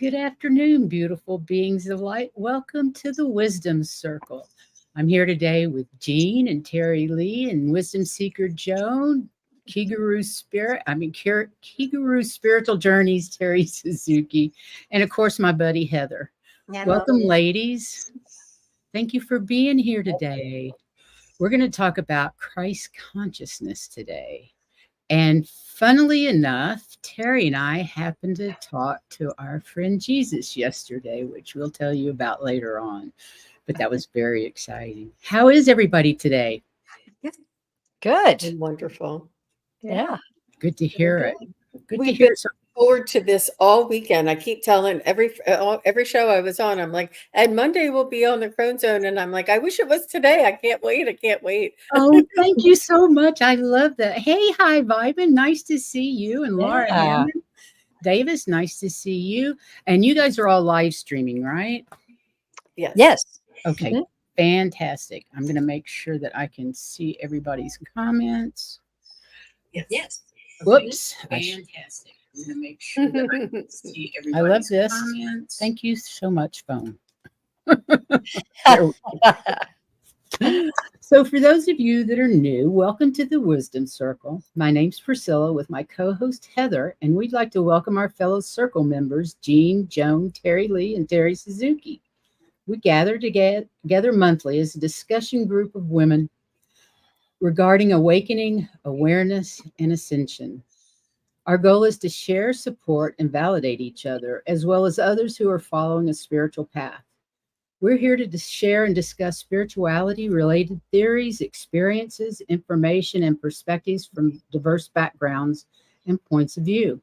Good afternoon, beautiful beings of light. Welcome to the Wisdom Circle. I'm here today with Jean and Terry Lee and Wisdom Seeker Joan, Kigaru Spiritual Journeys, Terry Suzuki, and of course my buddy Heather. Hello. Welcome, ladies. Thank you for being here today. We're going to talk about Christ consciousness today. And funnily enough, Terry and I happened to talk to our friend Jesus yesterday, which we'll tell you about later on. But that was very exciting. How is everybody today? Good. Wonderful. Yeah. Good to hear it. Good to We've hear been some. forward to this all weekend. I keep telling every show I was on, I'm like, and Monday we'll be on the Crone Zone, and I'm like, I wish it was today. I can't wait. I can't wait. Oh, thank you so much. I love that. Hey, hi, Vibin. Nice to see you. And Laura Hammond. Davis, nice to see you. And you guys are all live streaming, right? Yes. Okay, fantastic. I'm going to make sure that I can see everybody's comments. Yes. Whoops. Fantastic. I'm going to make sure that I can see everybody's love this. comments. Thank you so much, phone. So for those of you that are new, welcome to the Wisdom Circle. My name's Priscilla with my co-host Heather, and we'd like to welcome our fellow circle members, Jean, Joan, Terry Lee, and Terry Suzuki. We gather together monthly as a discussion group of women regarding awakening, awareness, and ascension. Our goal is to share, support, and validate each other, as well as others who are following a spiritual path. We're here to share and discuss spirituality-related theories, experiences, information, and perspectives from diverse backgrounds and points of view.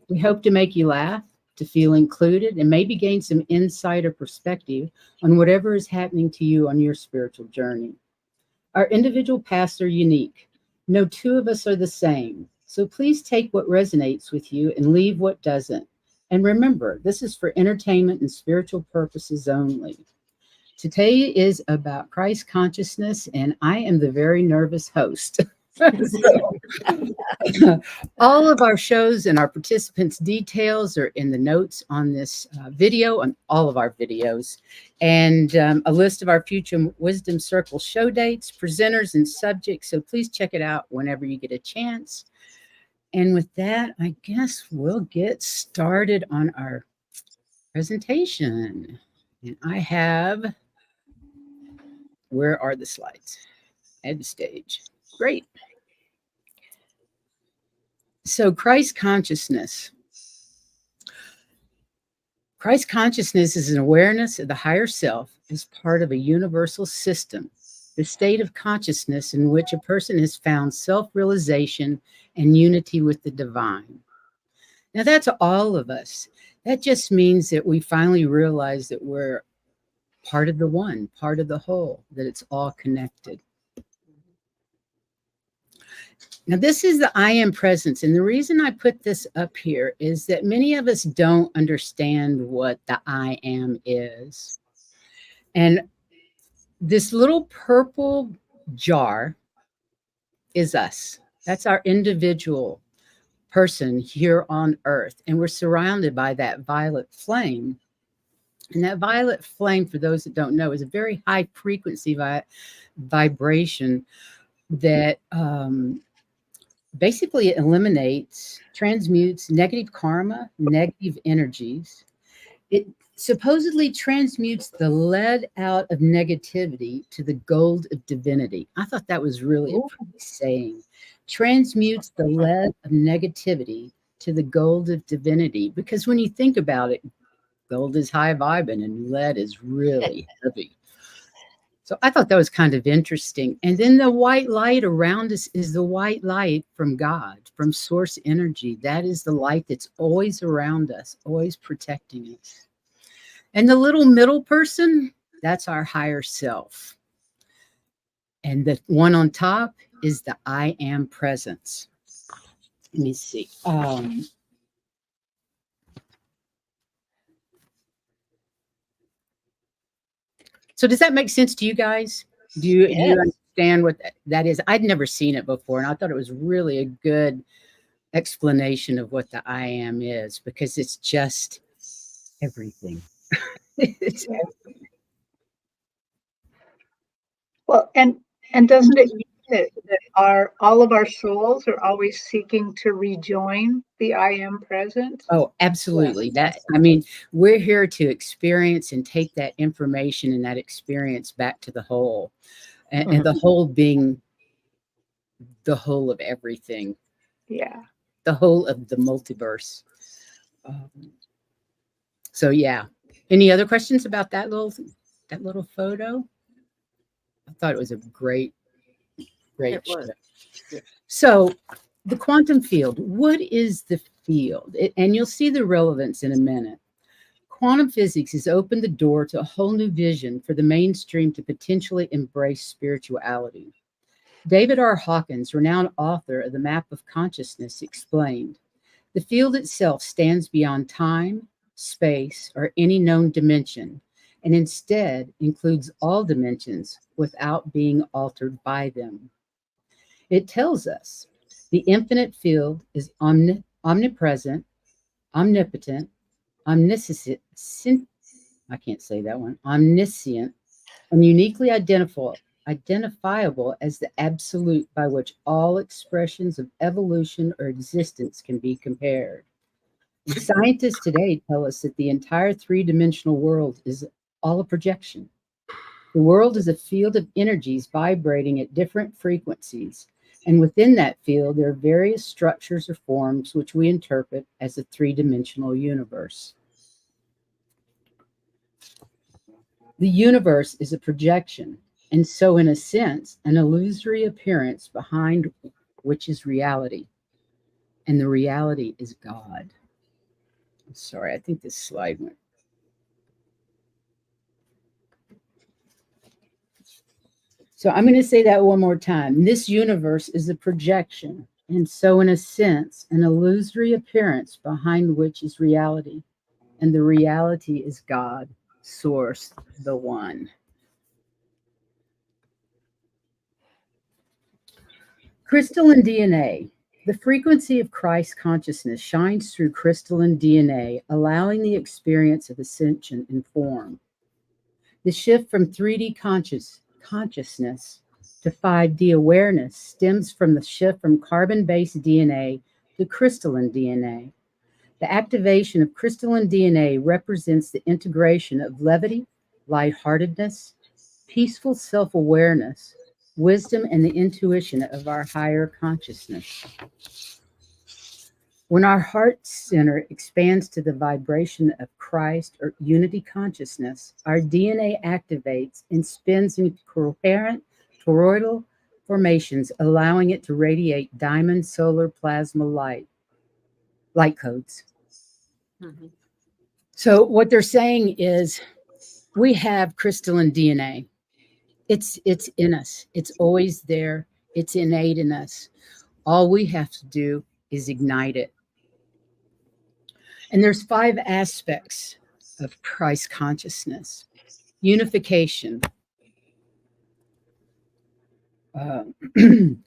We hope to make you laugh, to feel included, and maybe gain some insight or perspective on whatever is happening to you on your spiritual journey. Our individual paths are unique. No two of us are the same. So please take what resonates with you and leave what doesn't. And remember, this is for entertainment and spiritual purposes only. Today is about Christ consciousness, and I am the very nervous host. All of our shows and our participants' details are in the notes on this video, on all of our videos, and a list of our future Wisdom Circle show dates, presenters, and subjects. So please check it out whenever you get a chance. And with that, I guess we'll get started on our presentation. And I have, where are the slides? Head stage. Great. So Christ consciousness. Christ consciousness is an awareness of the higher self as part of a universal system, the state of consciousness in which a person has found self-realization and unity with the divine. Now that's all of us. That just means that we finally realize that we're part of the one, part of the whole, that it's all connected. Now, this is the I am presence. And the reason I put this up here is that many of us don't understand what the I am is. And this little purple jar is us. That's our individual person here on earth. And we're surrounded by that violet flame. And that violet flame, for those that don't know, is a very high frequency vibration that basically it eliminates, transmutes negative karma, negative energies. It supposedly transmutes the lead out of negativity to the gold of divinity. I thought that was really a pretty saying. Transmutes the lead of negativity to the gold of divinity. Because when you think about it, gold is high vibing and lead is really heavy. So I thought that was kind of interesting. And then the white light around us is the white light from God, from source energy. That is the light that's always around us, always protecting us. And the little middle person, that's our higher self. And the one on top is the I am presence. Let me see. So does that make sense to you guys? Do you understand what that is? I'd never seen it before, and I thought it was really a good explanation of what the I am is, because it's just everything. It's Well, and doesn't it mean that all of our souls are always seeking to rejoin the I am present? Oh, absolutely. We're here to experience and take that information and that experience back to the whole, and the whole being the whole of everything. Yeah. The whole of the multiverse. So yeah. Any other questions about that little photo? I thought it was a great show. So the quantum field, what is the field? And you'll see the relevance in a minute. Quantum physics has opened the door to a whole new vision for the mainstream to potentially embrace spirituality. David R. Hawkins, renowned author of The Map of Consciousness, explained, the field itself stands beyond time, space, or any known dimension, and instead includes all dimensions without being altered by them. It tells us the infinite field is omnipresent, omnipotent, omniscient, I can't say that one, omniscient, and uniquely identifiable as the absolute by which all expressions of evolution or existence can be compared. Scientists today tell us that the entire three-dimensional world is all a projection. The world is a field of energies vibrating at different frequencies, and within that field there are various structures or forms which we interpret as a three-dimensional universe. The universe is a projection, and so in a sense, an illusory appearance behind which is reality, and the reality is God. I'm sorry, I think this slide went. So I'm going to say that one more time. This universe is a projection, and so in a sense, an illusory appearance behind which is reality, and the reality is God, Source, the One. Crystalline DNA. The frequency of Christ consciousness shines through crystalline DNA, allowing the experience of ascension in form. The shift from 3D consciousness to 5D awareness stems from the shift from carbon-based DNA to crystalline DNA. The activation of crystalline DNA represents the integration of levity, lightheartedness, peaceful self-awareness, wisdom, and the intuition of our higher consciousness. When our heart center expands to the vibration of Christ or unity consciousness, our DNA activates and spins in coherent toroidal formations, allowing it to radiate diamond solar plasma light codes. So what they're saying is we have crystalline DNA. It's in us. It's always there. It's innate in us. All we have to do is ignite it. And there's 5 aspects of Christ consciousness. Unification.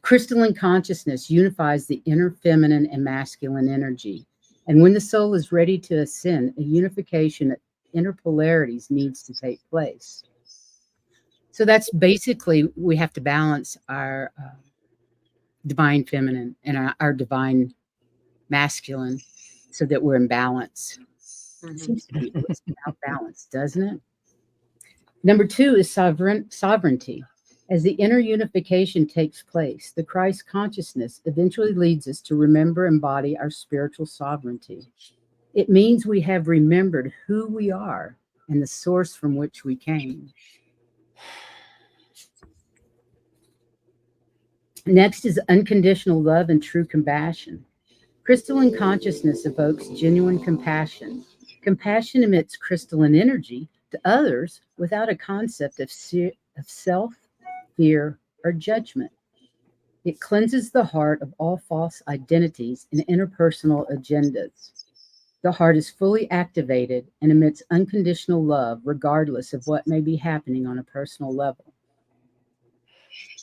Crystalline consciousness unifies the inner feminine and masculine energy. And when the soul is ready to ascend, a unification of inner polarities needs to take place. So that's basically, we have to balance our divine feminine and our divine masculine so that we're in balance. It seems to be out balance, doesn't it? Number 2 is sovereignty. As the inner unification takes place, the Christ consciousness eventually leads us to remember and embody our spiritual sovereignty. It means we have remembered who we are and the source from which we came. Next is unconditional love and true compassion. Crystalline consciousness evokes genuine compassion. Compassion emits crystalline energy to others without a concept of self, fear, or judgment. It cleanses the heart of all false identities and interpersonal agendas. The heart is fully activated and emits unconditional love regardless of what may be happening on a personal level.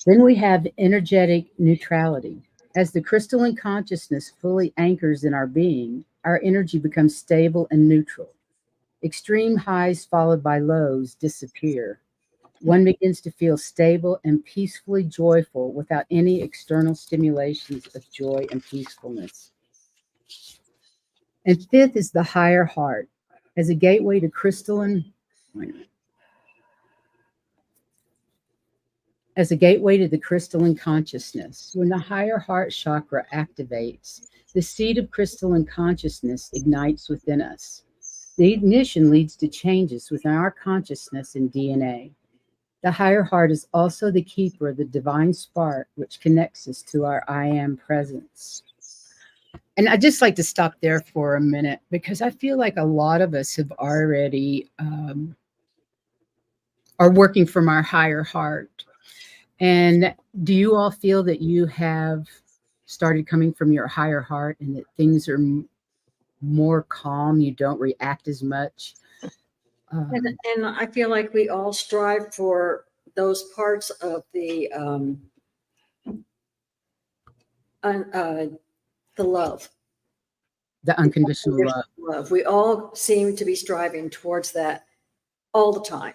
Then we have energetic neutrality. As the crystalline consciousness fully anchors in our being, our energy becomes stable and neutral. Extreme highs followed by lows disappear. One begins to feel stable and peacefully joyful without any external stimulations of joy and peacefulness. And fifth is the higher heart as a gateway to crystalline. As a gateway to the crystalline consciousness. When the higher heart chakra activates, the seed of crystalline consciousness ignites within us. The ignition leads to changes within our consciousness and DNA. The higher heart is also the keeper of the divine spark, which connects us to our I am presence. And I'd just like to stop there for a minute because I feel like a lot of us have already are working from our higher heart. And do you all feel that you have started coming from your higher heart and that things are more calm? You don't react as much? And I feel like we all strive for those parts of the love. The unconditional love. We all seem to be striving towards that all the time.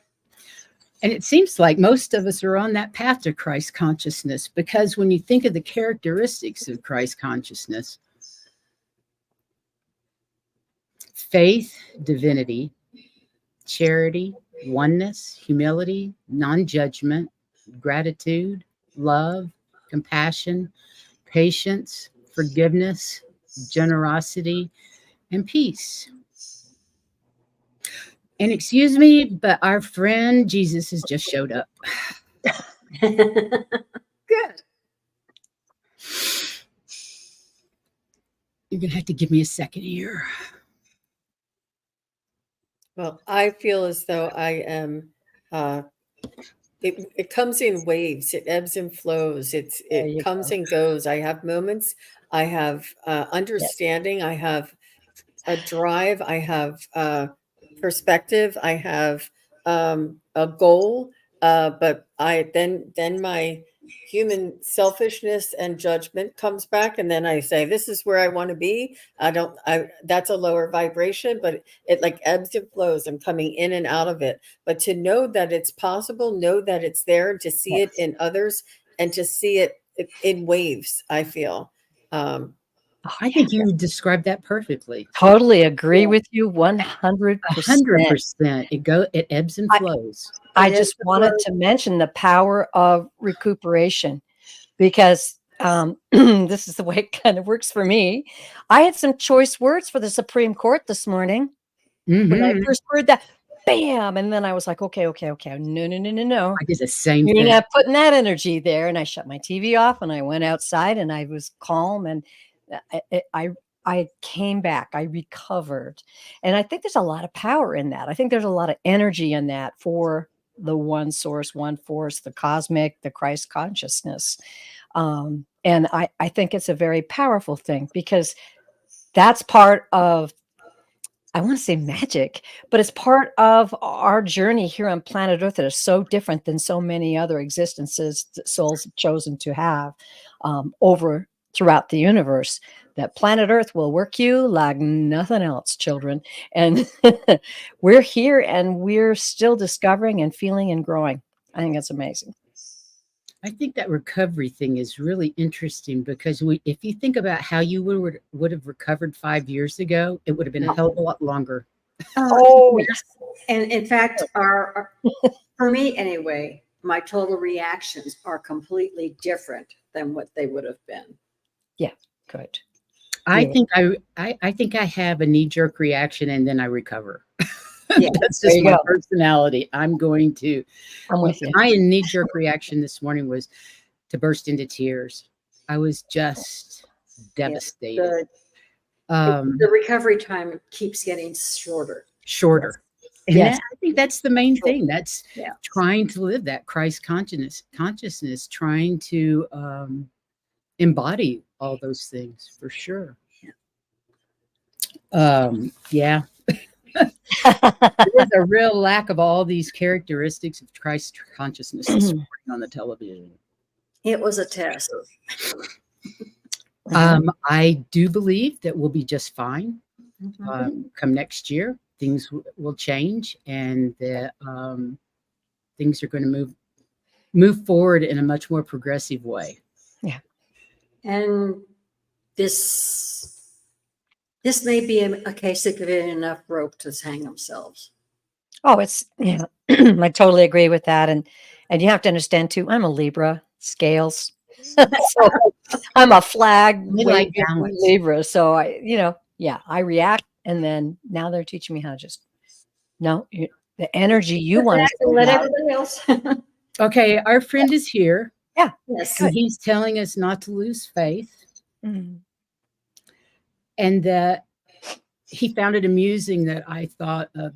And it seems like most of us are on that path to Christ consciousness, because when you think of the characteristics of Christ consciousness, faith, divinity, charity, oneness, humility, non-judgment, gratitude, love, compassion, patience, forgiveness, generosity, and peace. And excuse me, but our friend Jesus has just showed up. Good. You're going to have to give me a second here. Well, I feel as though I am, it comes in waves, it ebbs and flows, it comes and goes. I have moments, I have understanding, I have a drive, I have perspective, I have a goal, but then my human selfishness and judgment comes back, and then I say, this is where I want to be. That's a lower vibration, but it like ebbs and flows. I'm coming in and out of it. But to know that it's possible, know that it's there, to see it in others, and to see it in waves, I feel. I think you described that perfectly. Totally agree with you 100%. 100%. It ebbs and flows. I just wanted to mention the power of recuperation, because this is the way it kind of works for me. I had some choice words for the Supreme Court this morning. When I first heard that, bam, and then I was like, okay, no. I did the same You're thing. not putting that energy there. And I shut my TV off and I went outside and I was calm, and I came back, I recovered. And I think there's a lot of power in that. I think there's a lot of energy in that for the one source, one force, the cosmic, the Christ consciousness. And I think it's a very powerful thing, because that's part of, I want to say magic, but it's part of our journey here on planet Earth that is so different than so many other existences that souls have chosen to have over throughout the universe. That planet Earth will work you like nothing else, children. And we're here and we're still discovering and feeling and growing. I think that's amazing. I think that recovery thing is really interesting, because if you think about how you would have recovered 5 years ago, it would have been a hell of a lot longer. Oh, yes. And in fact, our for me anyway, my total reactions are completely different than what they would have been. Yeah, good. I think I have a knee-jerk reaction and then I recover. Yeah, that's just my personality. I'm with you. My knee-jerk reaction this morning was to burst into tears. I was just devastated. The recovery time keeps getting shorter. And I think that's the main thing. That's trying to live that Christ consciousness, trying to embody all those things, for sure. There's a real lack of all these characteristics of Christ consciousness this morning on the television. It was a test. I do believe that we'll be just fine come next year. things will change, and that things are going to move forward in a much more progressive way. Yeah. And this may be a case of giving enough rope to hang themselves. Oh, it's, yeah, I totally agree with that. And you have to understand too, I'm a Libra, scales. So I'm a flag We like waving balance. Libra. So I react. And then now they're teaching me how to just, the energy you want to Let everybody else. Okay, our friend is here. Yeah. Yes. And he's telling us not to lose faith, Mm. and that he found it amusing that I thought of,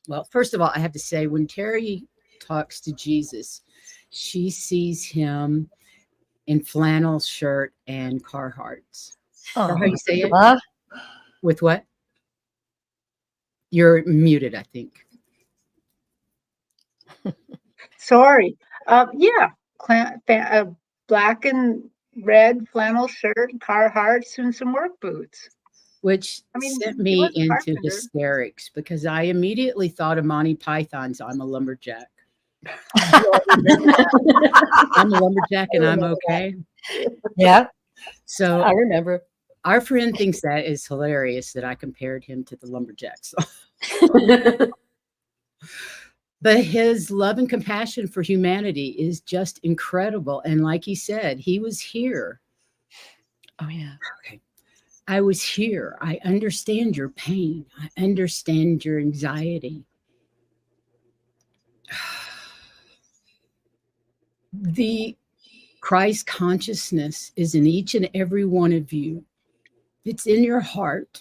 well, first of all, I have to say, when Terry talks to Jesus, she sees him in flannel shirt and Carhartts. Is that how you say it? Huh? With what? You're muted, I think. Sorry. Yeah, black and red flannel shirt, Carhartts, and some work boots. Which I mean, sent he me was a into carpenter. hysterics, because I immediately thought of Monty Python's I'm a Lumberjack. I'm a lumberjack and I'm okay. Yeah, So I remember. our friend thinks that is hilarious that I compared him to the lumberjacks. But his love and compassion for humanity is just incredible. And like he said, he was here. Oh, yeah. Okay. I was here. I understand your pain. I understand your anxiety. The Christ consciousness is in each and every one of you. It's in your heart.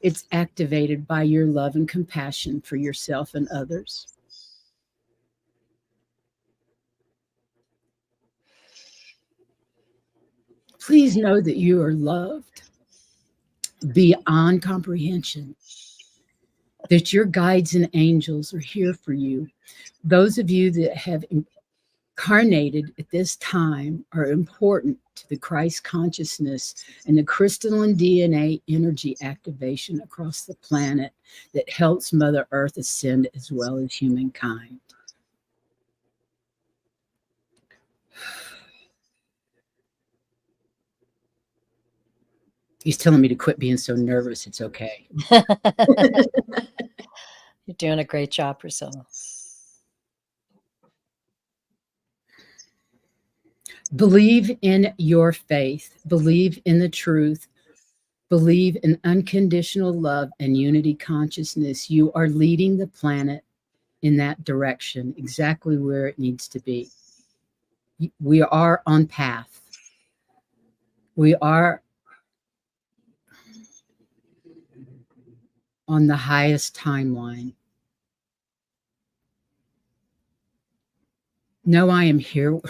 It's activated by your love and compassion for yourself and others. Please know that you are loved beyond comprehension, that your guides and angels are here for you. Those of you that have incarnated at this time are important to the Christ consciousness and the crystalline DNA energy activation across the planet that helps Mother Earth ascend as well as humankind. He's telling me to quit being so nervous. It's okay. You're doing a great job, Priscilla. Believe in your faith. Believe in the truth. Believe in unconditional love and unity consciousness. You are leading the planet in that direction, exactly where it needs to be. We are on path. We are on the highest timeline. No, I am here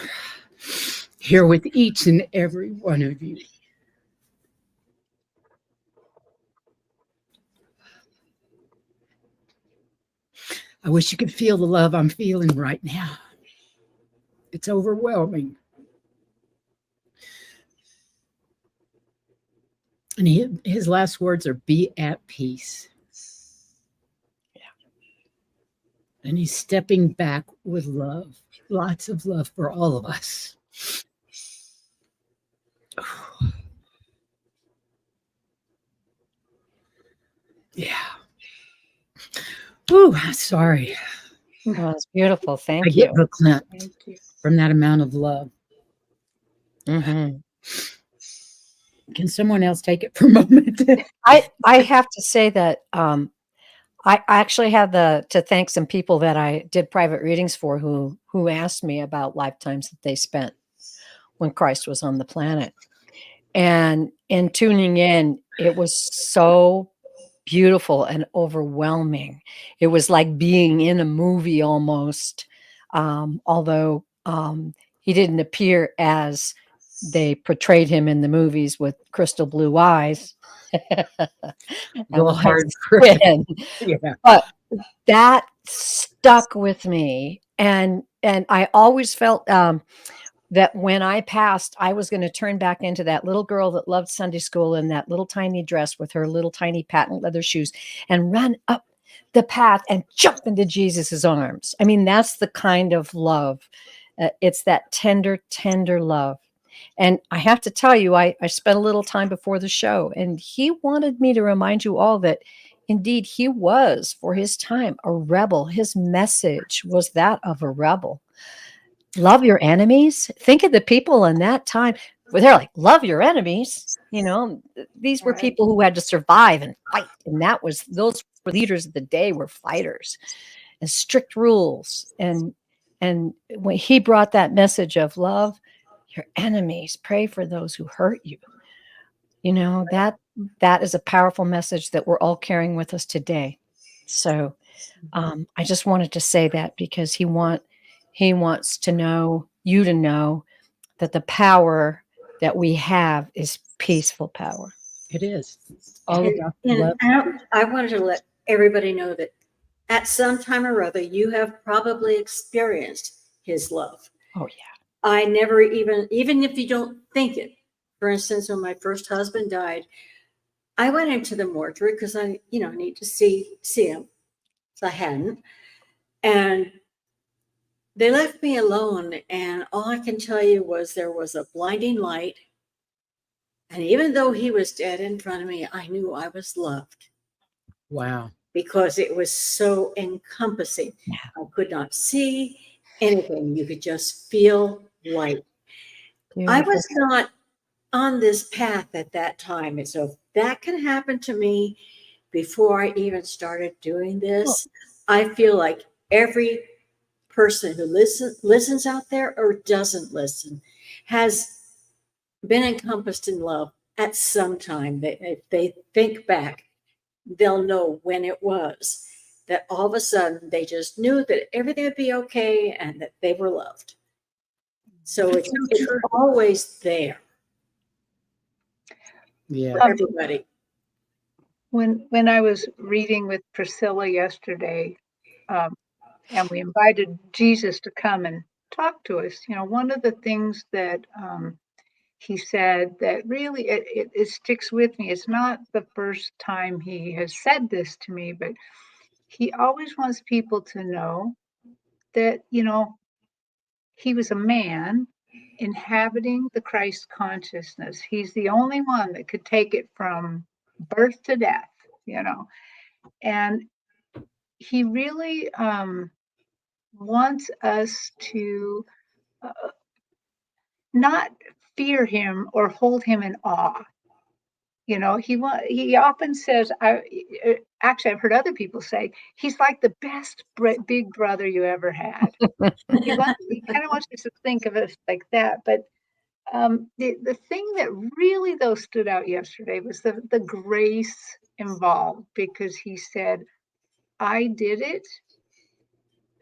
with each and every one of you. I wish you could feel the love I'm feeling right now. It's overwhelming. And his last words are, be at peace. Yeah. And he's stepping back with love, lots of love for all of us. Yeah. Ooh, sorry. Oh, it's beautiful. Thank I you. get verklempt Thank you. from that amount of love. Mm-hmm. Can someone else take it for a moment? I have to say that I actually have to thank some people that I did private readings for who asked me about lifetimes that they spent when Christ was on the planet. And in tuning in, it was so beautiful and overwhelming. It was like being in a movie almost, although he didn't appear as they portrayed him in the movies with crystal blue eyes. Real hard. Yeah. But that stuck with me, and I always felt that when I passed, I was going to turn back into that little girl that loved Sunday school in that little tiny dress with her little tiny patent leather shoes and run up the path and jump into Jesus's arms. I mean, that's the kind of love. It's that tender, tender love. And I have to tell you, I spent a little time before the show, and he wanted me to remind you all that indeed he was, for his time, a rebel. His message was that of a rebel. Love your enemies. Think of the people in that time where they're like, love your enemies. You know, these were people who had to survive and fight. And those leaders of the day were fighters and strict rules. And when he brought that message of love, your enemies, pray for those who hurt you. You know, that is a powerful message that we're all carrying with us today. So I just wanted to say that because he wants to know, you to know, that the power that we have is peaceful power. It is. It's all about And love. I wanted to let everybody know that at some time or other, you have probably experienced his love. Oh, yeah. I never even if you don't think it. For instance, when my first husband died, I went into the mortuary because I, need to see him. So I hadn't. And they left me alone. And all I can tell you was there was a blinding light. And even though he was dead in front of me, I knew I was loved. Wow. Because it was so encompassing. Yeah. I could not see anything. You could just feel light. Beautiful. I was not on this path at that time. And so if that can happen to me before I even started doing this, I feel like every person who listens out there or doesn't listen has been encompassed in love at some time. If they think back, they'll know when it was that all of a sudden they just knew that everything would be okay and that they were loved. So it's always there. Yeah. For everybody. When I was reading with Priscilla yesterday, and we invited Jesus to come and talk to us, one of the things that he said that really it sticks with me. It's not the first time he has said this to me, but he always wants people to know that, he was a man inhabiting the Christ consciousness. He's the only one that could take it from birth to death, and he really wants us to not fear him or hold him in awe. He often says, actually, I've heard other people say, he's like the best big brother you ever had. He kind of wants us to think of us like that. But the thing that really, though, stood out yesterday was the grace involved, because he said, I did it,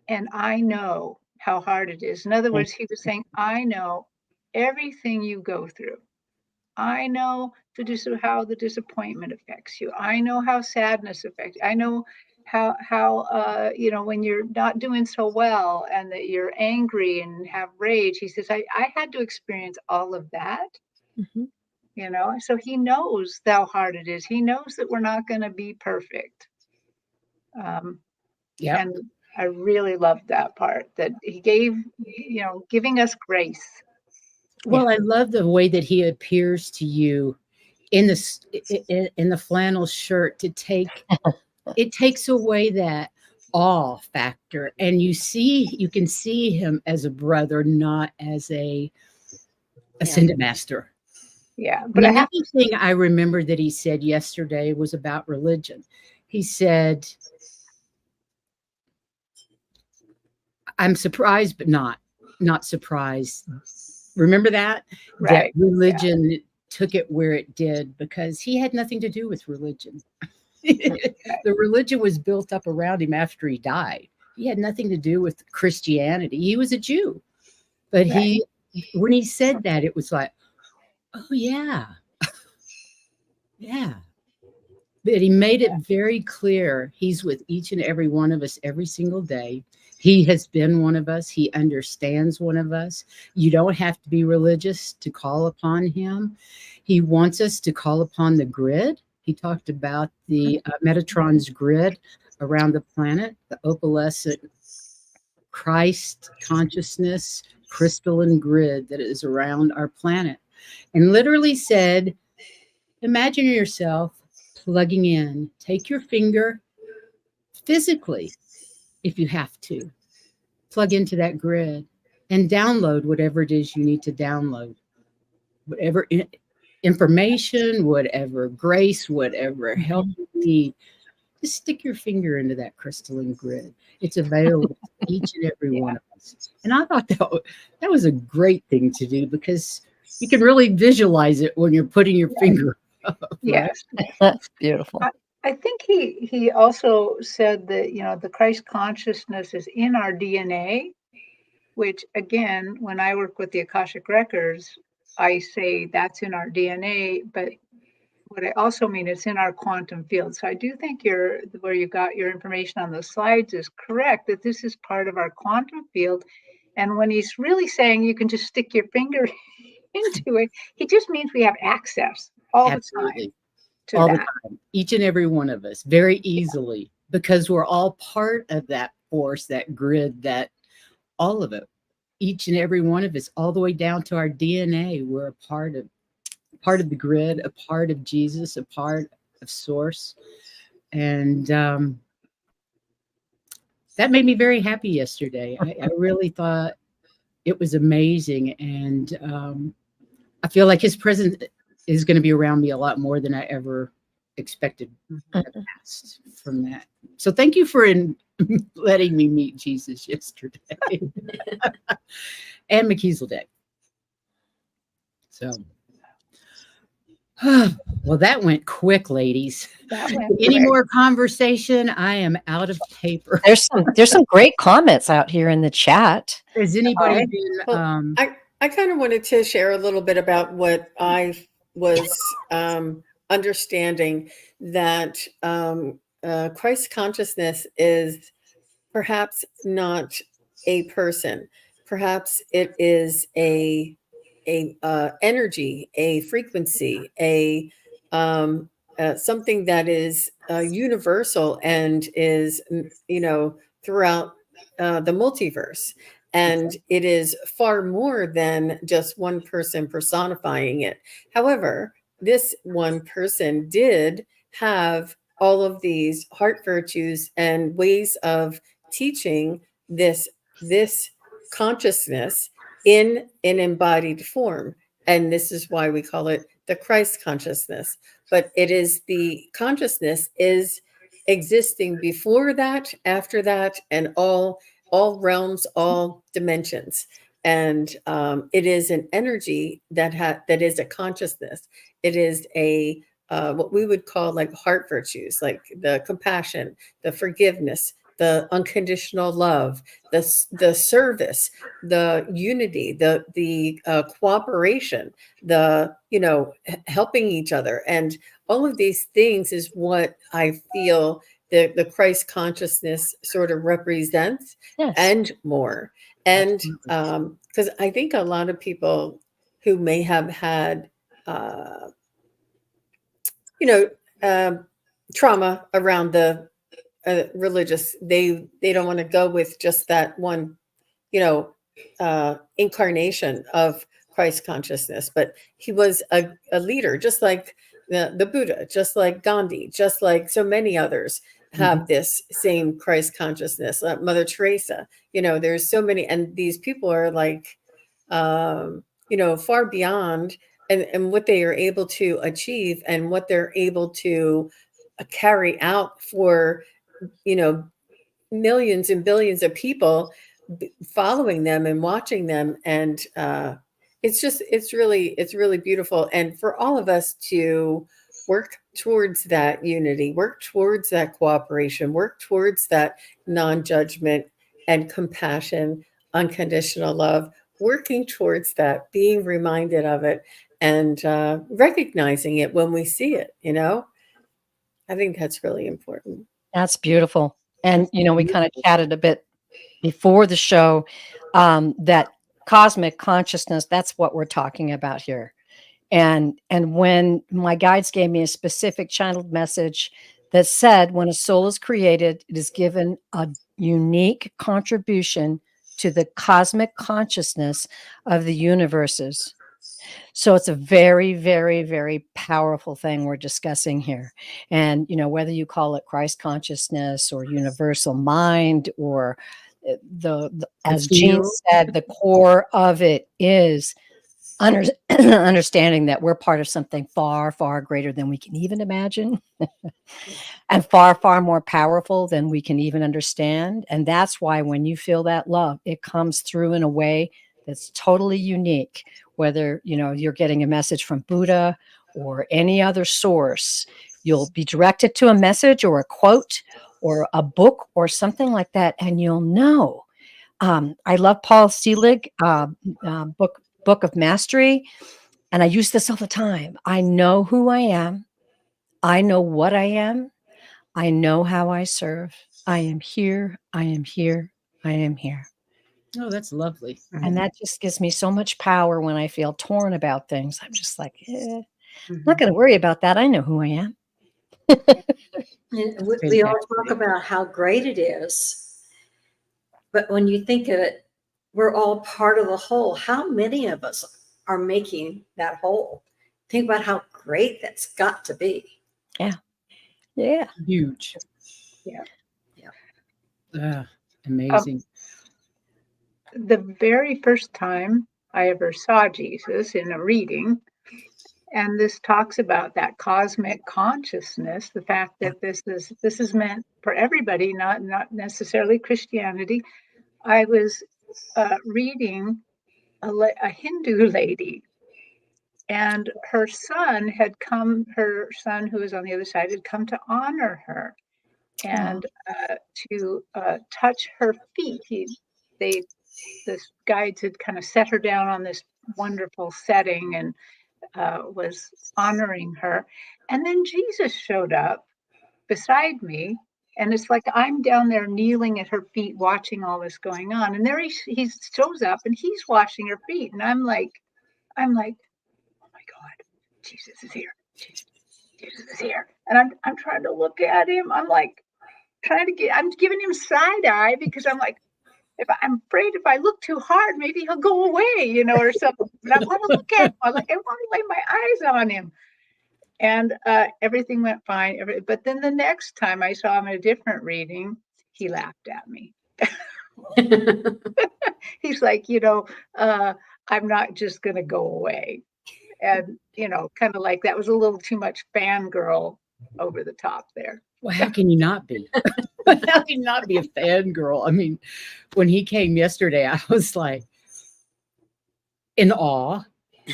and I know how hard it is. In other words, he was saying, I know everything you go through. I know how the disappointment affects you. I know how sadness affects you. I know how when you're not doing so well and that you're angry and have rage. He says, I had to experience all of that. Mm-hmm. So he knows how hard it is. He knows that we're not going to be perfect. Yeah. And I really loved that part, that he gave, giving us grace. Well, I love the way that he appears to you in the flannel shirt it takes away that awe factor, and you can see him as a brother, not as a ascended master. Yeah. But another thing I remember that he said yesterday was about religion. He said, I'm surprised, but not surprised. Remember that? Right. That religion took it where it did, because he had nothing to do with religion. The religion was built up around him after he died. He had nothing to do with Christianity. He was a Jew. But when he said that, it was like, oh, yeah. Yeah. But he made it very clear he's with each and every one of us every single day. He has been one of us. He understands one of us. You don't have to be religious to call upon him. He wants us to call upon the grid. He talked about the Metatron's grid around the planet, the opalescent Christ consciousness crystalline grid that is around our planet, and literally said, imagine yourself plugging in. Take your finger physically, if you have to, plug into that grid and download whatever it is you need to download, whatever information, whatever grace, whatever help you need. Just stick your finger into that crystalline grid. It's available to each and every one of us. And I thought that was a great thing to do, because you can really visualize it when you're putting your finger up. Right? Yes. That's beautiful. I think he also said that, the Christ consciousness is in our DNA, which again, when I work with the Akashic Records, I say that's in our DNA, but what I also mean, it's in our quantum field. So I do think where you got your information on the slides is correct, that this is part of our quantum field. And when he's really saying you can just stick your finger into it, he just means we have access all the time to all that. the time, each and every one of us, very easily, because we're all part of that force, that grid, that all of it, each and every one of us, all the way down to our DNA. We're a part of the grid, a part of Jesus, a part of Source. And that made me very happy yesterday. I really thought it was amazing. And I feel like his presence is going to be around me a lot more than I ever expected in the past from that. So thank you for letting me meet Jesus yesterday. And McKeeseldeck. So, well, that went quick, ladies. Any more conversation? I am out of paper. There's some great comments out here in the chat. Has anybody been? Well, I kind of wanted to share a little bit about what I was understanding, that Christ consciousness is perhaps not a person. Perhaps it is a energy, a frequency, something that is universal and is throughout the multiverse. And it is far more than just one person personifying it. However, this one person did have all of these heart virtues and ways of teaching this consciousness in an embodied form. And this is why we call it the Christ consciousness. But it is the consciousness is existing before that, after that, and all realms, all dimensions. And it is an energy that is a consciousness. It is a what we would call like heart virtues, like the compassion, the forgiveness, the unconditional love, the service, the unity, the cooperation, the helping each other, and all of these things is what I feel the Christ consciousness sort of represents. Yes. And more. And because I think a lot of people who may have had trauma around the religious, they don't want to go with just that one incarnation of Christ consciousness, but he was a leader, just like the Buddha, just like Gandhi, just like so many others have this same Christ consciousness. Mother Teresa, there's so many, and these people are like far beyond and what they are able to achieve and what they're able to carry out for millions and billions of people following them and watching them. And it's really beautiful. And for all of us to work towards that unity, work towards that cooperation, work towards that non-judgment and compassion, unconditional love, working towards that, being reminded of it, and recognizing it when we see it, I think that's really important. That's beautiful. And, we kind of chatted a bit before the show, that cosmic consciousness, that's what we're talking about here. And when my guides gave me a specific channeled message that said, when a soul is created, it is given a unique contribution to the cosmic consciousness of the universes. So it's a very, very, very powerful thing we're discussing here. And, whether you call it Christ consciousness or universal mind or as Jean said, the core of it is understanding that we're part of something far, far greater than we can even imagine and far, far more powerful than we can even understand. And that's why when you feel that love, it comes through in a way that's totally unique, whether, you're getting a message from Buddha or any other source. You'll be directed to a message or a quote or a book or something like that, and you'll know. I love Paul Selig, Book of Mastery, and I use this all the time. I know who I am. I know what I am. I know how I serve. I am here. I am here. I am here. Oh, that's lovely. And that just gives me so much power when I feel torn about things. I'm just like, I'm not going to worry about that. I know who I am. And we all talk about how great it is. But when you think of it, we're all part of the whole. How many of us are making that whole? Think about how great that's got to be. Yeah. Yeah. Huge. Yeah. Amazing. The very first time I ever saw Jesus in a reading, and this talks about that cosmic consciousness, the fact that this is meant for everybody, not necessarily Christianity. I was reading a Hindu lady, and her son, who was on the other side, had come to honor her and to touch her feet. The guides had kind of set her down on this wonderful setting and was honoring her. And then Jesus showed up beside me. And it's like I'm down there kneeling at her feet, watching all this going on. And there he shows up and he's washing her feet. And I'm like, oh my God, Jesus is here. Jesus is here. And I'm trying to look at him. I'm like, I'm giving him side eye because I'm like, I'm afraid if I look too hard, maybe he'll go away, or something. But I want to look at him. I want to lay my eyes on him. And everything went fine. But then the next time I saw him in a different reading, he laughed at me. He's like, I'm not just going to go away. And, kind of like that was a little too much fangirl over the top there. Well, how can you not be? How can you not be a fangirl? I mean, when he came yesterday, I was like in awe.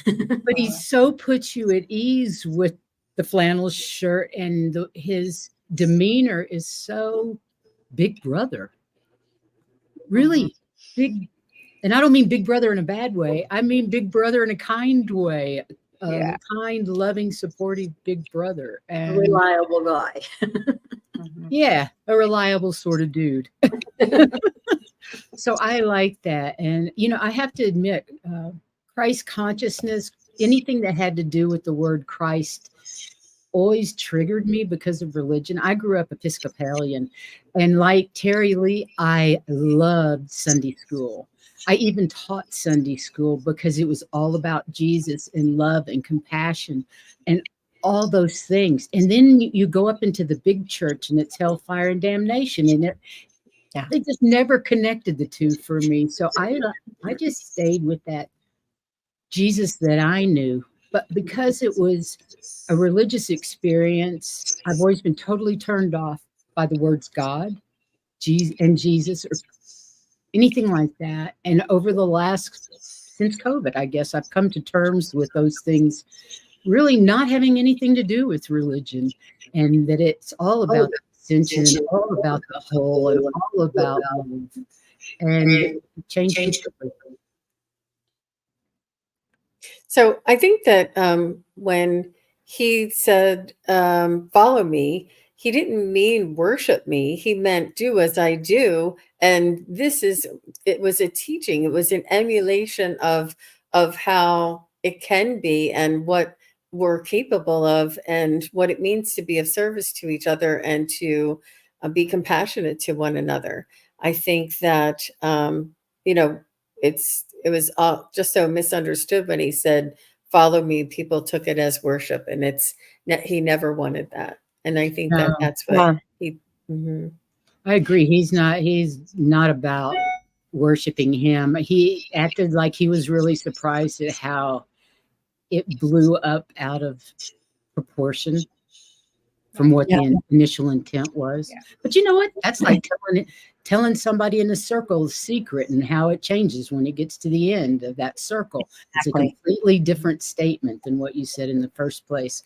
But he so puts you at ease with the flannel shirt, and his demeanor is so big brother. Really big. And I don't mean big brother in a bad way. I mean big brother in a kind way. Kind, loving, supportive big brother. And a reliable guy. Yeah, a reliable sort of dude. So I like that. And, I have to admit, Christ consciousness, anything that had to do with the word Christ always triggered me because of religion. I grew up Episcopalian, and like Terry Lee, I loved Sunday school. I even taught Sunday school because it was all about Jesus and love and compassion and all those things. And then you go up into the big church and it's hellfire and damnation. And they just never connected the two for me. So I just stayed with that Jesus that I knew. But because it was a religious experience, I've always been totally turned off by the words God, Jesus, or anything like that. And over the since COVID, I guess, I've come to terms with those things really not having anything to do with religion, and that it's all about ascension, all about the whole, and all about love. And change it. So I think that when he said, follow me, he didn't mean worship me. He meant do as I do. And it was a teaching. It was an emulation of how it can be and what we're capable of and what it means to be of service to each other and to be compassionate to one another. I think that, you know, it was just so misunderstood when he said, "Follow me." People took it as worship, and he never wanted that. And I think that No. that's what he. Mhm. I agree. He's not about worshiping him. He acted like he was really surprised at how it blew up out of proportion from what the initial intent was. Yeah. But you know what? That's like telling somebody in a circle a secret and how it changes when it gets to the end of that circle. It's a completely different statement than what you said in the first place.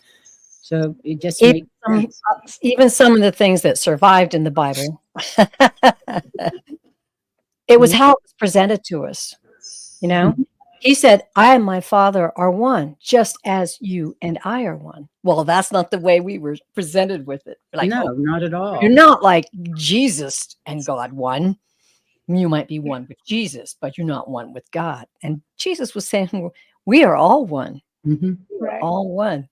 So it just makes sense. Even some of the things that survived in the Bible, it was how it was presented to us. You know, he said, "I and my Father are one, just as you and I are one." Well, that's not the way we were presented with it. Like, No, not at all. you're not like Jesus and God one. You might be one with Jesus, but you're not one with God. And Jesus was saying, we are all one. Mm-hmm. Right. All one.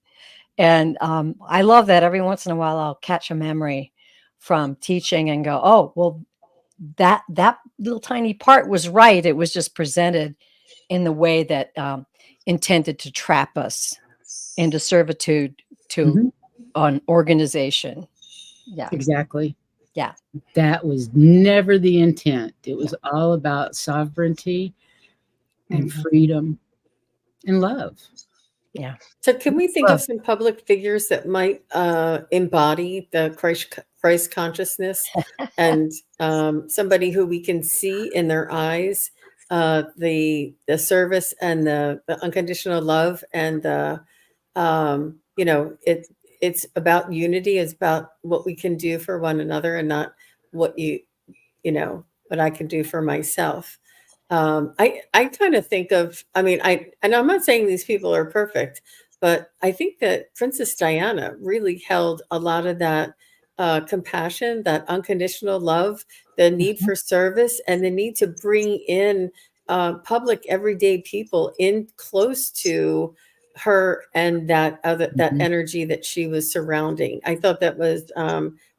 And I love that every once in a while I'll catch a memory from teaching and go, oh, well, that little tiny part was right. It was just presented in the way that intended to trap us into servitude to an organization. Yeah. Exactly. Yeah. That was never the intent. It was all about sovereignty and freedom and love. Yeah. So can we think of some public figures that might embody the Christ consciousness and somebody who we can see in their eyes the service and the unconditional love and the you know, it's about unity. It's about what we can do for one another and not what what I can do for myself. I kind of think of, and I'm not saying these people are perfect, but I think that Princess Diana really held a lot of that compassion, that unconditional love, the need for service, and the need to bring in public, everyday people in close to her and that energy that she was surrounding. I thought that was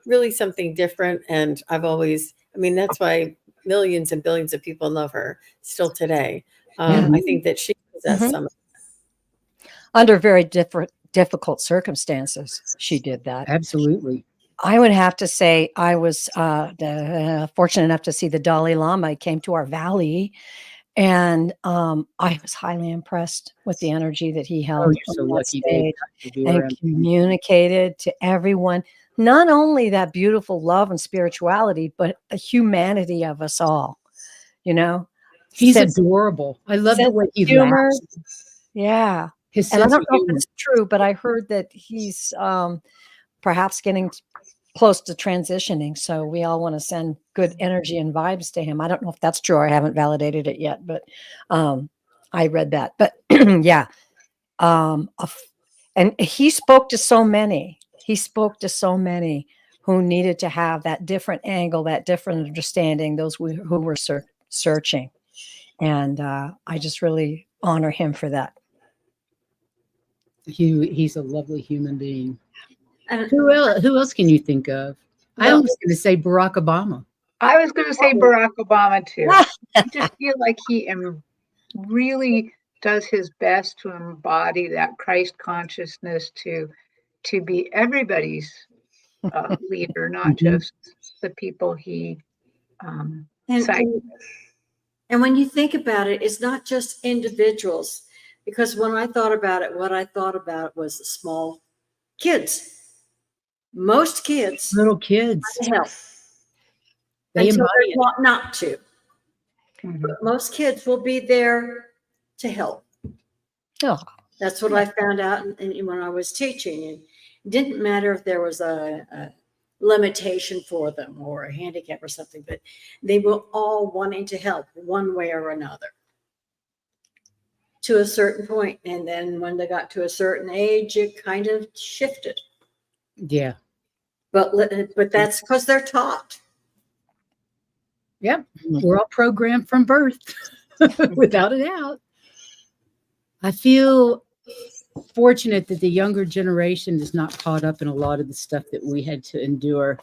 really something different, and that's why millions and billions of people love her still today. I think that she possessed some of under very difficult circumstances. She did that. Absolutely. I would have to say I was fortunate enough to see the Dalai Lama. He came to our valley, and I was highly impressed with the energy that he held you're so on that lucky, stage Dave, and communicated to everyone, not only that beautiful love and spirituality, but the humanity of us all. You know, he's adorable. I love the way he humor. laughs. Yeah. His And I sense don't of know humor. if it's true, but I heard that he's perhaps getting close to transitioning. So we all want to send good energy and vibes to him. I don't know if that's true. I haven't validated it yet, but I read that. But yeah. And he spoke to so many. He spoke to so many who needed to have that different angle, that different understanding, those who were searching. And I just really honor him for that. He's a lovely human being. And Who else can you think of? I was going to say Barack Obama. I was going to say Barack Obama too. I just feel like he really does his best to embody that Christ consciousness, to be everybody's leader, not just the people he cited. And when you think about it, it's not just individuals, because when I thought about it, what I thought about was the small kids. Most kids, Little kids, help they until embody they're it. taught not to. But most kids will be there to help. Oh. That's what I found out when I was teaching. It didn't matter if there was a limitation for them or a handicap or something, but they were all wanting to help one way or another to a certain point. And then when they got to a certain age, it kind of shifted. Yeah. But that's because they're taught. Yep. We're all programmed from birth, without a doubt. I feel fortunate that the younger generation is not caught up in a lot of the stuff that we had to endure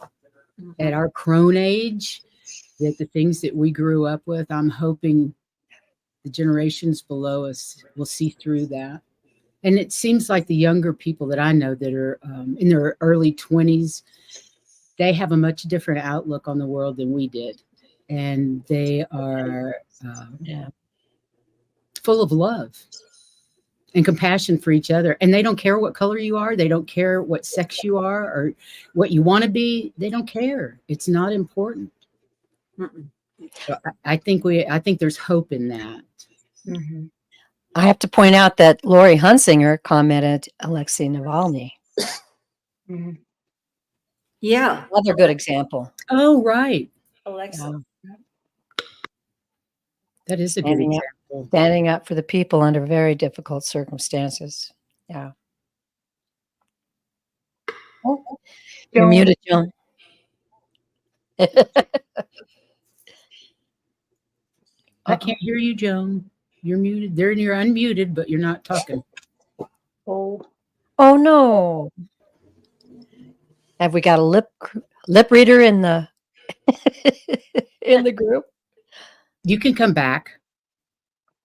at our crone age, that the things that we grew up with, I'm hoping the generations below us will see through that. And it seems like the younger people that I know that are in their early 20s, they have a much different outlook on the world than we did. And they are full of love and compassion for each other. And they don't care what color you are. They don't care what sex you are or what you want to be. They don't care. It's not important. So I think there's hope in that. Mm-hmm. I have to point out that Lori Hunsinger commented Alexei Navalny. Mm-hmm. Yeah. Another good example. Oh, right. Alexa. That is a good example. Standing up for the people under very difficult circumstances. Yeah. Oh, you're muted, Joan. I can't hear you, Joan. You're muted. You're unmuted, but you're not talking. Oh No. Have we got a lip reader in the in the group? You can come back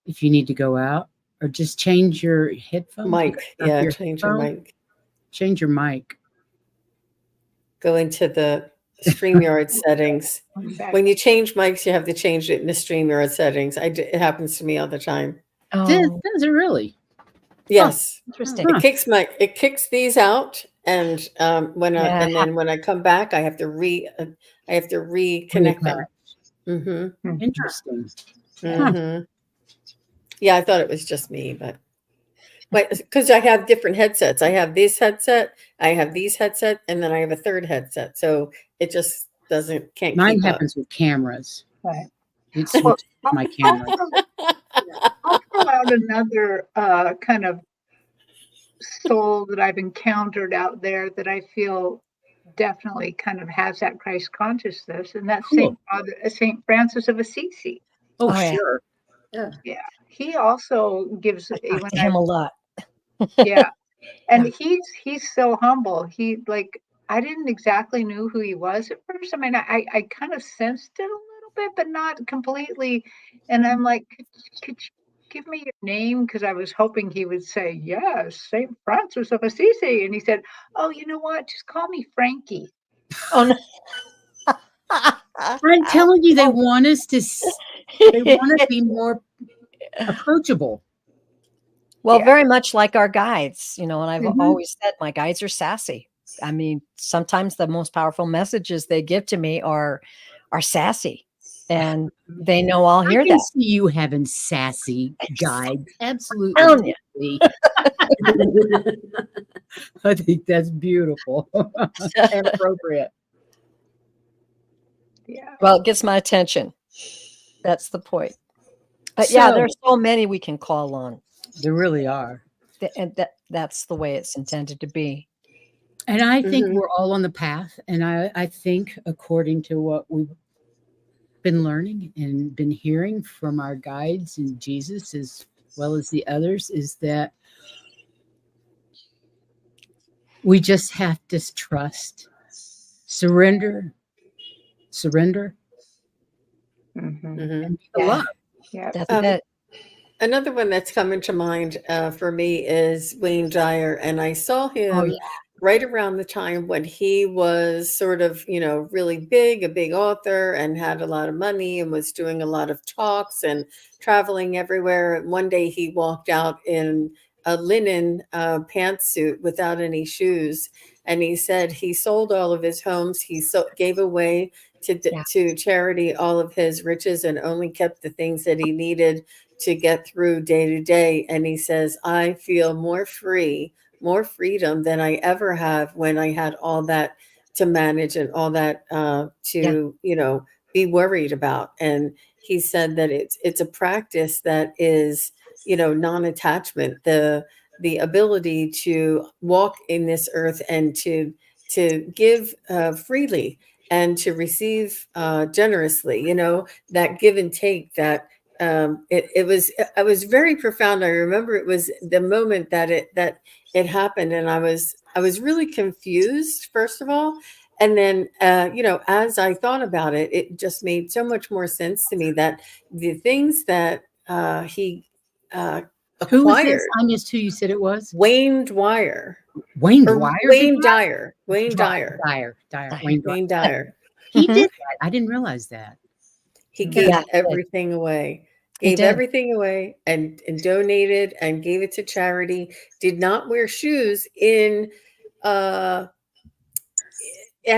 if you need to go out, or just change your headphones. Mic. Yeah, change your mic. Change your mic. Go into the StreamYard settings. When you change mics, you have to change it in the StreamYard settings. It happens to me all the time. Oh, Does it really? Yes. interesting. It kicks these out, and when I come back, I have to reconnect them. Mm-hmm. Interesting. Mm-hmm. Yeah, I thought it was just me, but because I have different headsets. I have this headset, I have these headset, and then I have a third headset. So it just can't. Mine keep happens with cameras. Right. It switches my camera. I'll throw out another kind of soul that I've encountered out there that I feel definitely kind of has that Christ consciousness, and that's Cool. Saint Francis of Assisi. Oh, yeah. sure. Yeah, he also gives I talk to him a lot. Yeah, and he's so humble. I didn't exactly know who he was at first. I mean, I kind of sensed it a little bit, but not completely. And I'm like, could you give me your name? Because I was hoping he would say, yes, St. Francis of Assisi. And he said, oh, you know what? Just call me Frankie. Oh, no. I'm telling you, they want us to be more approachable. Well, Yeah. very much like our guides, and I've Mhm. always said my guides are sassy. I mean, sometimes the most powerful messages they give to me are sassy, and they know I'll hear I can that. see you having sassy guides. Absolutely. Telling you. I think that's beautiful and appropriate. Yeah. Well, it gets my attention. That's the point. But So- yeah, there's so many we can call on. There really are. And that's the way it's intended to be. And I think Mhm. we're all on the path. And I think, according to what we've been learning and been hearing from our guides and Jesus, as well as the others, is that we just have to trust, surrender, Mhm. Mhm. and be love. Yeah. That's Um, it. Another one that's coming to mind for me is Wayne Dyer, and I saw him Oh, yeah. right around the time when he was sort of, really big, a big author, and had a lot of money, and was doing a lot of talks and traveling everywhere. And one day he walked out in a linen pantsuit without any shoes, and he said he sold all of his homes. He gave away to charity all of his riches and only kept the things that he needed to get through day to day. And he says, I feel more freedom than I ever have when I had all that to manage and all that to be worried about. And he said that it's a practice that is non-attachment, the ability to walk in this earth and to give freely and to receive generously, that give and take that it was very profound. I remember it was the moment that it happened, and I was really confused, first of all. And then, as I thought about it, it just made so much more sense to me that the things that he Who was this? acquired, I missed who you said it was. Wayne Dwyer. Wayne Or Dwyer. Wayne Dyer. Wayne Dyer. Wayne Dwyer. Wayne Dyer. He did that. I didn't realize that. He gave Yeah, he did. everything away. He Gave did. everything away and donated and gave it to charity. Did not wear shoes in as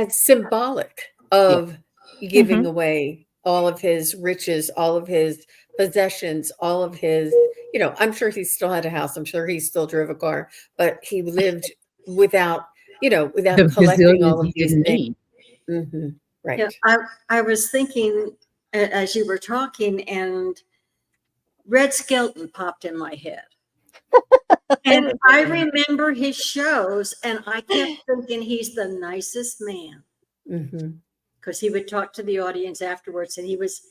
symbolic of giving away all of his riches, all of his possessions, all of his, I'm sure he still had a house. I'm sure he still drove a car, but he lived without The collecting all gazillions of he these didn't things. need. Right. Yeah, I was thinking as you were talking, and Red Skelton popped in my head. And I remember his shows, and I kept thinking he's the nicest man, because he would talk to the audience afterwards, and he was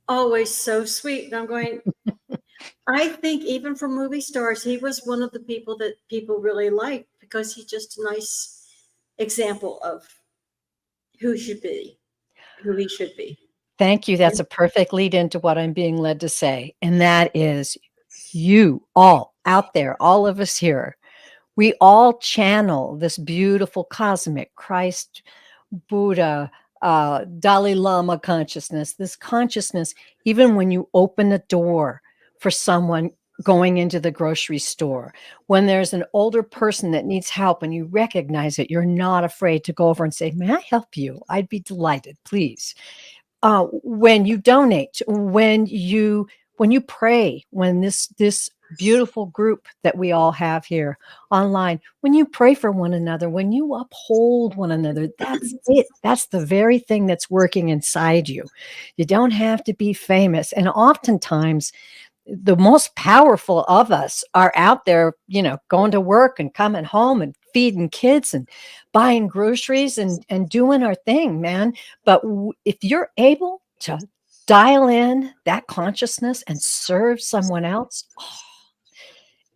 always so sweet. And I'm going, I think even for movie stars, he was one of the people that people really liked, because he's just a nice example of who he should be. Thank you. That's a perfect lead into what I'm being led to say. And that is, you all out there, all of us here, we all channel this beautiful cosmic Christ, Buddha, Dalai Lama consciousness, this consciousness, even when you open a door for someone going into the grocery store, when there's an older person that needs help and you recognize it, you're not afraid to go over and say, may I help you? I'd be delighted, please. When you donate, when you pray, when this beautiful group that we all have here online, when you pray for one another, when you uphold one another, that's it. That's the very thing that's working inside you. You don't have to be famous. And oftentimes the most powerful of us are out there, going to work and coming home and feeding kids and buying groceries and doing our thing, man. But if you're able to dial in that consciousness and serve someone else,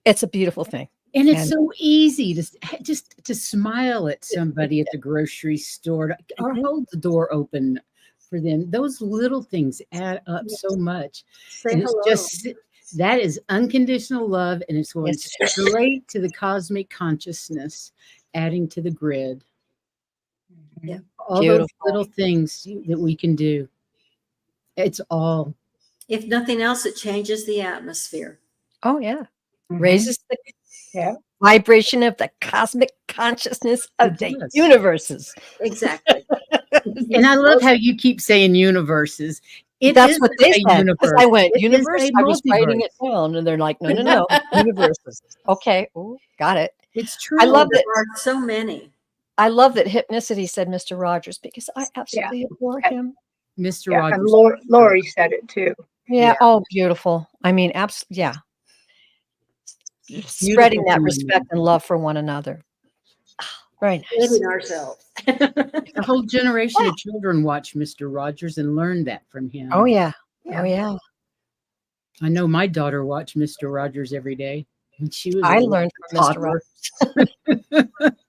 it's a beautiful thing. And it's so easy to smile at somebody at the grocery store or hold the door open for them. Those little things add up so much. Say hello. That is unconditional love, and it's going straight to the cosmic consciousness, adding to the grid. Yeah. All those little things that we can do. It's all. If nothing else, it changes the atmosphere. Oh, yeah. Raises the vibration of the cosmic consciousness of the universes. Exactly. And I love how you keep saying universes. That's what they said. I went, universe? I was writing multiverse. it down, and they're like, no, universes. Okay, ooh, got it. It's true. I love that. There are so many. I love that Hypnicity said Mr. Rogers, because I absolutely adore him. Mr. Yeah, Rogers. and Lori said it too. Yeah. Oh, beautiful. I mean, absolutely. Yeah. Spreading that respect and love for one another. Very nice. Living ourselves. A whole generation of children watch Mr. Rogers and learn that from him. Oh, yeah. Oh, yeah. I know my daughter watched Mr. Rogers every day. And I learned from Mr. Rogers.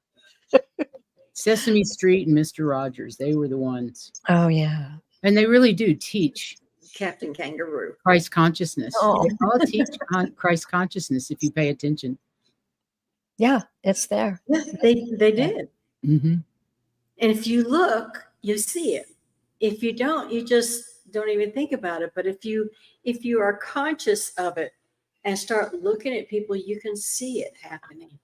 Sesame Street and Mr. Rogers, they were the ones. Oh, yeah. And they really do teach Captain Kangaroo. Christ consciousness. Oh. They all teach Christ consciousness if you pay attention. Yeah, it's there. Yeah, they did. Mm-hmm. And if you look, you see it. If you don't, you just don't even think about it. But if you are conscious of it and start looking at people, you can see it happening.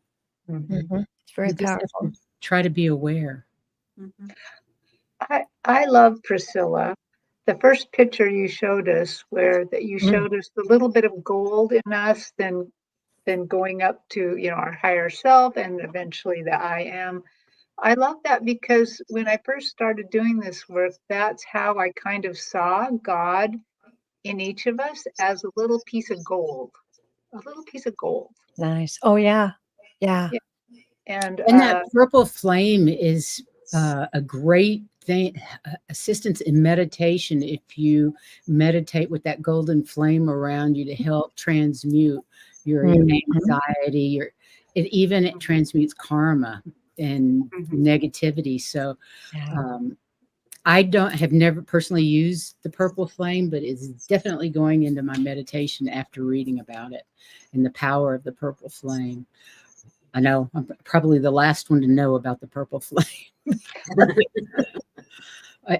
Mm-hmm. It's very powerful. Try to be aware. Mm-hmm. I love Priscilla. The first picture you showed us, where that you showed us the little bit of gold in us, then going up to our higher self, and eventually the I am. I love that, because when I first started doing this work, that's how I kind of saw God in each of us as a little piece of gold. A little piece of gold. Nice. Oh, yeah. Yeah. And that purple flame is a great assistance in meditation if you meditate with that golden flame around you to help transmute your anxiety. It transmutes karma and negativity. So I have never personally used the purple flame, but it's definitely going into my meditation after reading about it and the power of the purple flame. I know I'm probably the last one to know about the purple flame.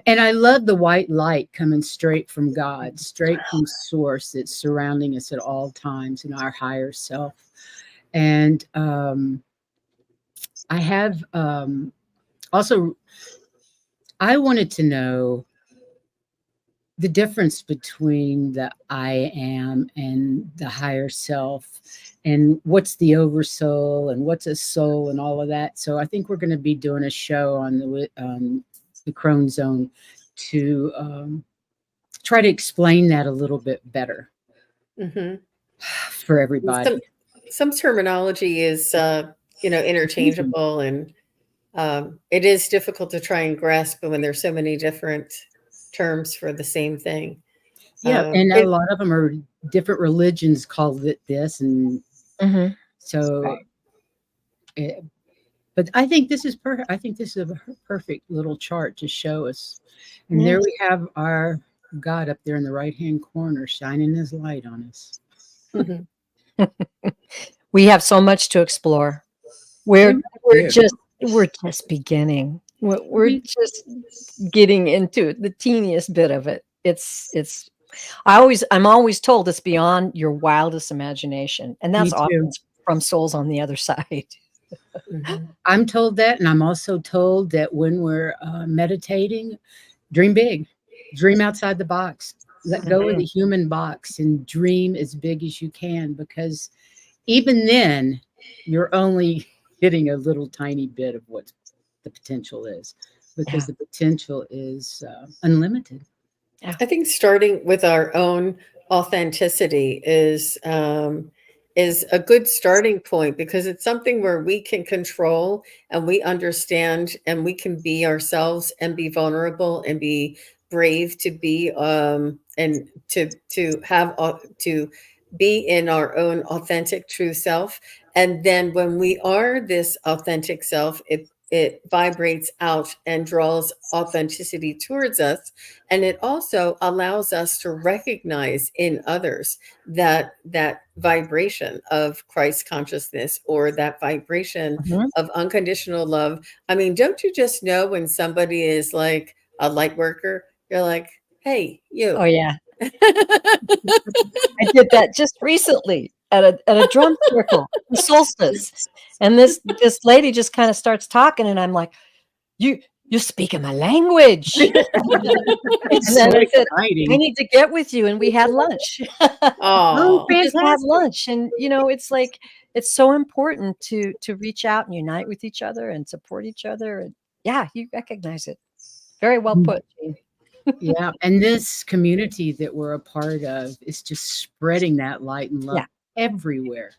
And I love the white light coming straight from God, straight from source that's surrounding us at all times in our higher self. And I have also, I wanted to know the difference between the I am and the higher self, and what's the oversoul and what's a soul and all of that. So I think we're going to be doing a show on the Crone Zone to try to explain that a little bit better for everybody. Some terminology is, interchangeable, and it is difficult to try and grasp when there's so many different terms for the same thing. Yeah, and a lot of them are different religions called it this, and so. But I think this is perfect. I think this is a perfect little chart to show us. And there we have our God up there in the right-hand corner, shining his light on us. We have so much to explore. We're just beginning. We're just getting into the teeniest bit of it. I'm always told it's beyond your wildest imagination, and that's often from souls on the other side. I'm told that, and I'm also told that when we're meditating, dream big, dream outside the box, let go of the human box, and dream as big as you can, because even then, you're only hitting a little tiny bit of what the potential is, because the potential is unlimited. I think starting with our own authenticity is a good starting point, because it's something where we can control and we understand and we can be ourselves and be vulnerable and be brave to be and to be in our own authentic true self. And then when we are this authentic self, it vibrates out and draws authenticity towards us. And it also allows us to recognize in others that vibration of Christ consciousness, or that vibration of unconditional love. I mean, don't you just know when somebody is like a light worker? You're like, hey, you. Oh, yeah. I did that just recently at a drum circle, the solstice. And this lady just kind of starts talking, and I'm like, you're speaking my language. And then I said, I need to get with you. And we had lunch. Oh, we just had lunch. And, it's like, it's so important to reach out and unite with each other and support each other. And yeah, you recognize it. Very well put, Jean. Yeah. And this community that we're a part of is just spreading that light and love everywhere.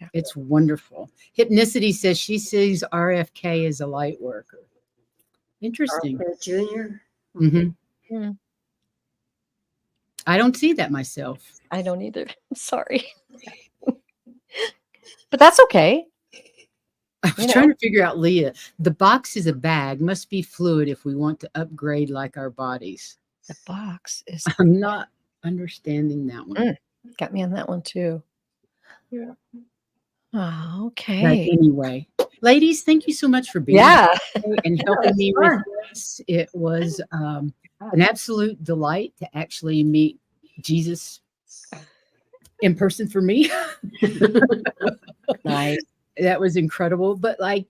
Yeah. It's wonderful. Hypnicity says she sees RFK as a light worker. Interesting. Junior. I don't see that myself. I don't either. I'm sorry. But that's okay. I was trying to figure out, Leah, the box is a bag, must be fluid if we want to upgrade like our bodies. The box is... I'm not understanding that one. Got me on that one too. Yeah. Oh, okay. But anyway, ladies, thank you so much for being here and helping me with this. It was an absolute delight to actually meet Jesus in person for me. Nice. That was incredible. But like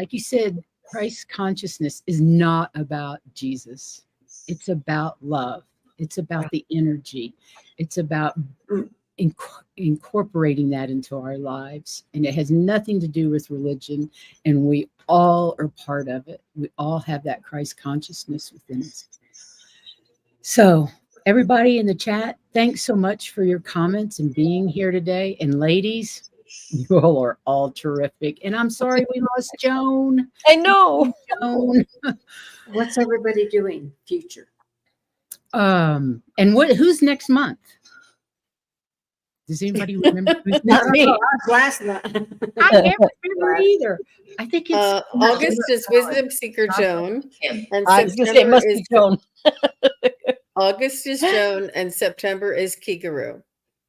you said, Christ consciousness is not about Jesus. It's about love. It's about the energy. It's about incorporating that into our lives. And it has nothing to do with religion. And we all are part of it. We all have that Christ consciousness within us. So everybody in the chat, thanks so much for your comments and being here today. And ladies, You all are all terrific. And I'm sorry we lost Joan. I know. Joan. What's everybody doing future? And who's next month? Does anybody remember? Who's Not me. Last night. I can't remember either. I think it's August is Wisdom Seeker Joan, and I was going to say, it must be Joan. August is Joan, and September is Kigaru.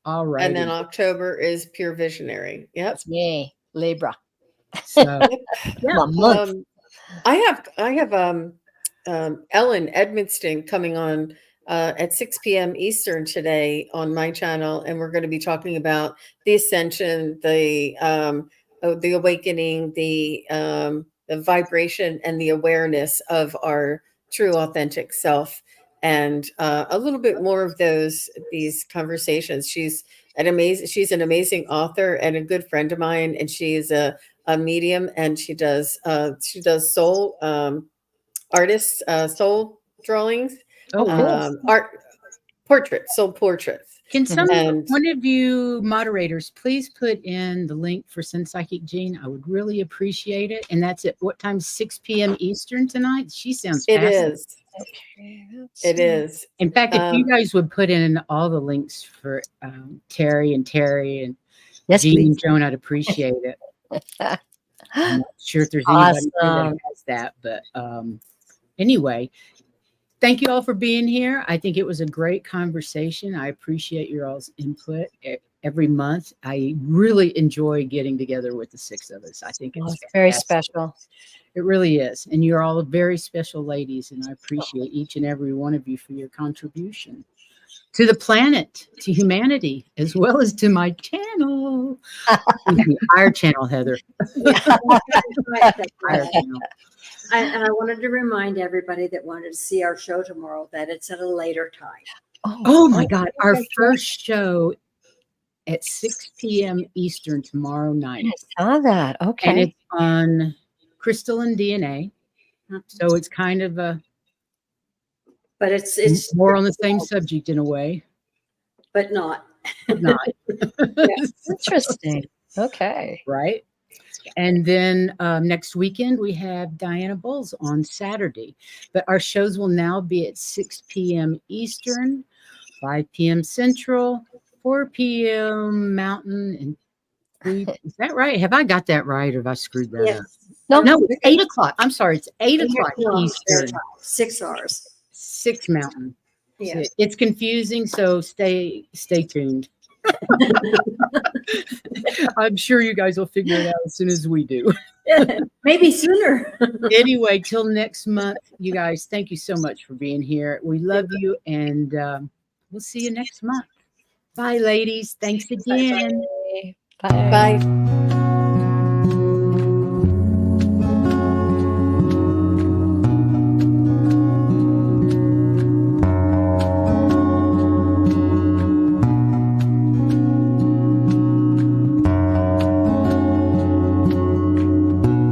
all right. And then October is Pure Visionary. Yep. That's me, Libra. So, My month. I have Ellen Edmonston coming on at 6 p.m. Eastern today on my channel, and we're going to be talking about the ascension, the awakening, the vibration, and the awareness of our true, authentic self, and a little bit more of these conversations. She's an amazing author and a good friend of mine, and she is a medium, and she does soul artists, soul drawings. oh, cool. Art portraits, soul portraits. Can one of you moderators please put in the link for SunPsychic Jean? I would really appreciate it. And that's at what time? 6 p.m. Eastern tonight? She sounds fascinating. It is. Okay, it is. In fact, if you guys would put in all the links for Terry and Jean and Joan, I'd appreciate it. I'm not sure if there's anybody that has that, but anyway, thank you all for being here. I think it was a great conversation. I appreciate your all's input every month. I really enjoy getting together with the six of us. I think it's very special. It really is. And you're all very special ladies, and I appreciate each and every one of you for your contribution to the planet, to humanity, as well as to my channel. Our channel, Heather. Our channel. And I wanted to remind everybody that wanted to see our show tomorrow that it's at a later time. Oh my God. Our first show at 6 p.m. Eastern tomorrow night. I saw that. Okay. And it's on crystalline DNA. So it's kind of but it's more on the same subject in a way. But not. Not. Interesting. Okay. Right. And then next weekend, we have Diana Bowles on Saturday. But our shows will now be at 6 p.m. Eastern, 5 p.m. Central, 4 p.m. Mountain, and 3. Is that right? Have I got that right, or have I screwed that up? No, it's 8 o'clock. I'm sorry. It's 8 o'clock Eastern. 6 hours. 6 Mountain. Yes. It's confusing, so stay tuned. I'm sure you guys will figure it out as soon as we do. Maybe sooner. Anyway, till next month, you guys, thank you so much for being here. We love you, and we'll see you next month. Bye, ladies. Thanks again. Bye. Bye.